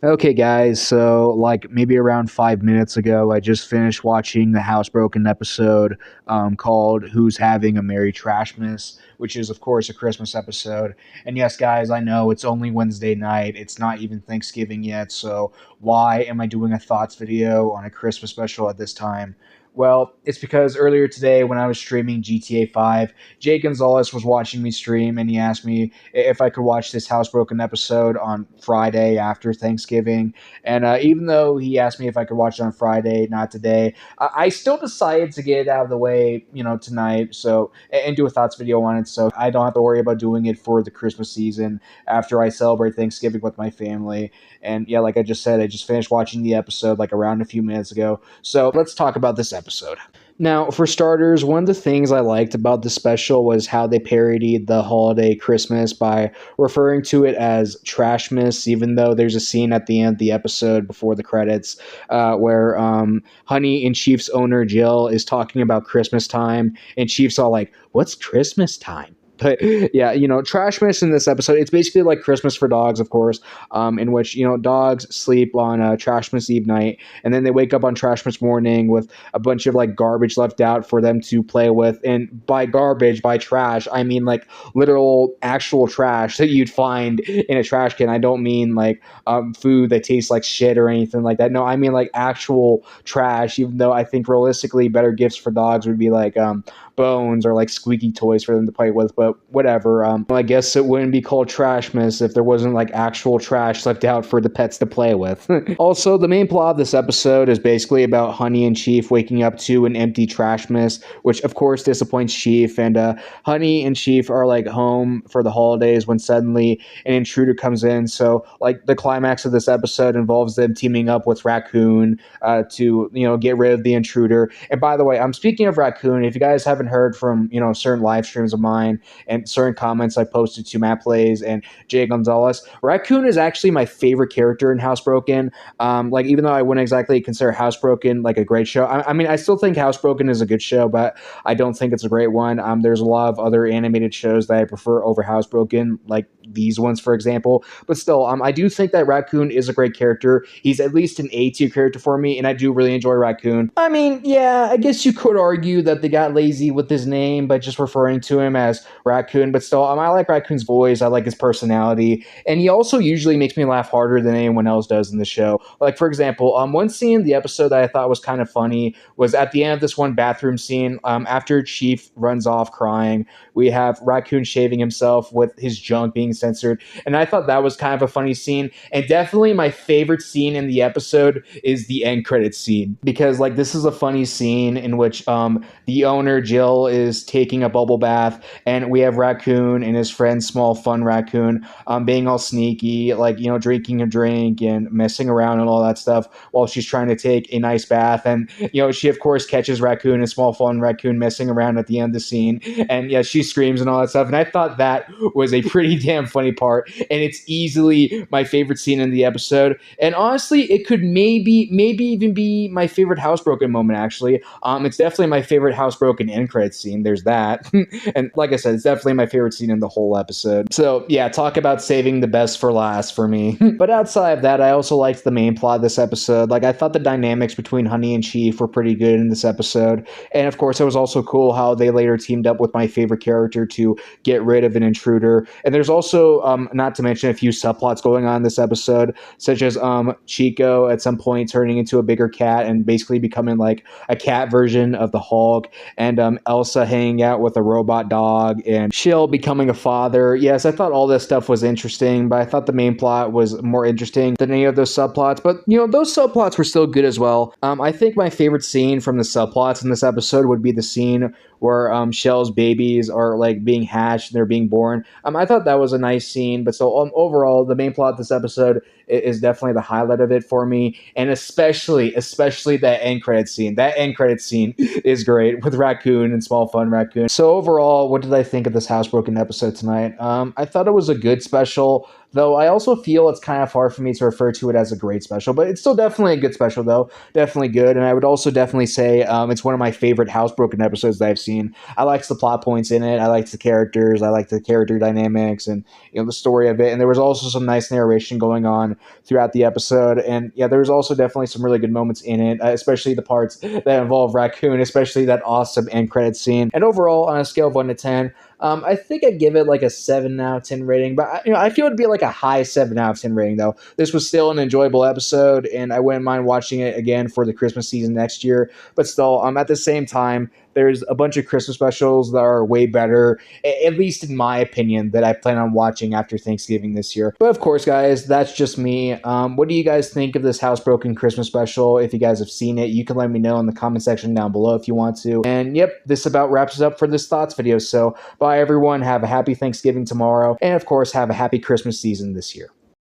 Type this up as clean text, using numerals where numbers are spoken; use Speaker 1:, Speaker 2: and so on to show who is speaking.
Speaker 1: Okay, guys, so like maybe around 5 minutes ago, I just finished watching the HouseBroken episode called Who's Having a Merry Trashmas, which is, of course, a Christmas episode. And yes, guys, I know it's only Wednesday night. It's not even Thanksgiving yet, so why am I doing a thoughts video on a Christmas special at this time? Well, it's because earlier today when I was streaming GTA 5, Jay Gonzalez was watching me stream and he asked me if I could watch this Housebroken episode on Friday after Thanksgiving. And even though he asked me if I could watch it on Friday, not today, I still decided to get it out of the way, tonight. So and do a thoughts video on it, so I don't have to worry about doing it for the Christmas season after I celebrate Thanksgiving with my family. And yeah, like I just said, I just finished watching the episode like around a few minutes ago. So let's talk about this episode. Now, for starters, one of the things I liked about the special was how they parodied the holiday Christmas by referring to it as Trashmas, even though there's a scene at the end of the episode before the credits where Honey and Chief's owner Jill is talking about Christmas time, and Chief's all like, "What's Christmas time?" But yeah, Trashmas in this episode, it's basically like Christmas for dogs, of course, in which, dogs sleep on Trashmas Eve night, and then they wake up on Trashmas morning with a bunch of like garbage left out for them to play with. And by garbage, by trash, I mean like literal actual trash that you'd find in a trash can. I don't mean like food that tastes like shit or anything like that. No, I mean like actual trash, even though I think realistically better gifts for dogs would be like bones or like squeaky toys for them to play with, but whatever. I guess it wouldn't be called Trashmas if there wasn't like actual trash left out for the pets to play with. Also, the main plot of this episode is basically about Honey and Chief waking up to an empty Trashmas, which of course disappoints Chief. And Honey and Chief are like home for the holidays when suddenly an intruder comes in. So like the climax of this episode involves them teaming up with Raccoon to get rid of the intruder. And by the way, I'm speaking of Raccoon. If you guys haven't heard from certain live streams of mine and certain comments I posted to Matt Plays and Jay Gonzalez, Raccoon is actually my favorite character in Housebroken. Like even though I wouldn't exactly consider Housebroken like a great show, I mean I still think Housebroken is a good show, but I don't think it's a great one. There's a lot of other animated shows that I prefer over Housebroken, like these ones, for example. But still, I do think that Raccoon is a great character. He's at least an A tier character for me, and I do really enjoy Raccoon. I mean, yeah, I guess you could argue that they got lazy with his name by just referring to him as Raccoon, but still, I like Raccoon's voice. I like his personality, and he also usually makes me laugh harder than anyone else does in the show. Like, for example, one scene in the episode that I thought was kind of funny was at the end of this one bathroom scene. After Chief runs off crying, we have Raccoon shaving himself with his junk being censored, and I thought that was kind of a funny scene. And definitely my favorite scene in the episode is the end credits scene, because like this is a funny scene in which the owner Jill is taking a bubble bath, and we have Raccoon and his friend Small Fun Raccoon being all sneaky, like drinking a drink and messing around and all that stuff while she's trying to take a nice bath. And she of course catches Raccoon and Small Fun Raccoon messing around at the end of the scene, and yeah, she screams and all that stuff. And I thought that was a pretty damn funny part, and it's easily my favorite scene in the episode. And honestly, it could maybe even be my favorite Housebroken moment. Actually, it's definitely my favorite Housebroken end credits scene. There's that, and like I said, it's definitely my favorite scene in the whole episode. So yeah, talk about saving the best for last for me. But outside of that, I also liked the main plot of this episode. Like I thought the dynamics between Honey and Chief were pretty good in this episode, and of course, it was also cool how they later teamed up with my favorite character to get rid of an intruder. And there's also, not to mention, a few subplots going on in this episode, such as Chico at some point turning into a bigger cat and basically becoming like a cat version of the Hulk, and Elsa hanging out with a robot dog, and Chill becoming a father. Yes, I thought all this stuff was interesting, but I thought the main plot was more interesting than any of those subplots. But those subplots were still good as well. I think my favorite scene from the subplots in this episode would be the scene where Shell's babies are like being hatched and they're being born. I thought that was a nice scene, but so overall, the main plot of this episode is definitely the highlight of it for me, and especially that end credit scene. That end credit scene is great with Raccoon and Small Fun Raccoon. So overall, what did I think of this Housebroken episode tonight? I thought it was a good special. though I also feel it's kind of hard for me to refer to it as a great special, but it's still definitely a good special, though. Definitely good. And I would also definitely say it's one of my favorite Housebroken episodes that I've seen. I like the plot points in it. I like the characters. I like the character dynamics and the story of it. And there was also some nice narration going on throughout the episode. And yeah, there was also definitely some really good moments in it, especially the parts that involve Raccoon, especially that awesome end credit scene. And overall, on a scale of 1 to 10, I think I'd give it like a 7 out of 10 rating, but I feel it'd be like a high 7 out of 10 rating though. This was still an enjoyable episode, and I wouldn't mind watching it again for the Christmas season next year. But still, at the same time, there's a bunch of Christmas specials that are way better, at least in my opinion, that I plan on watching after Thanksgiving this year. But of course, guys, that's just me. What do you guys think of this Housebroken Christmas special? If you guys have seen it, you can let me know in the comment section down below if you want to. And yep, this about wraps it up for this thoughts video. So bye everyone, have a happy Thanksgiving tomorrow, and of course, have a happy Christmas season this year.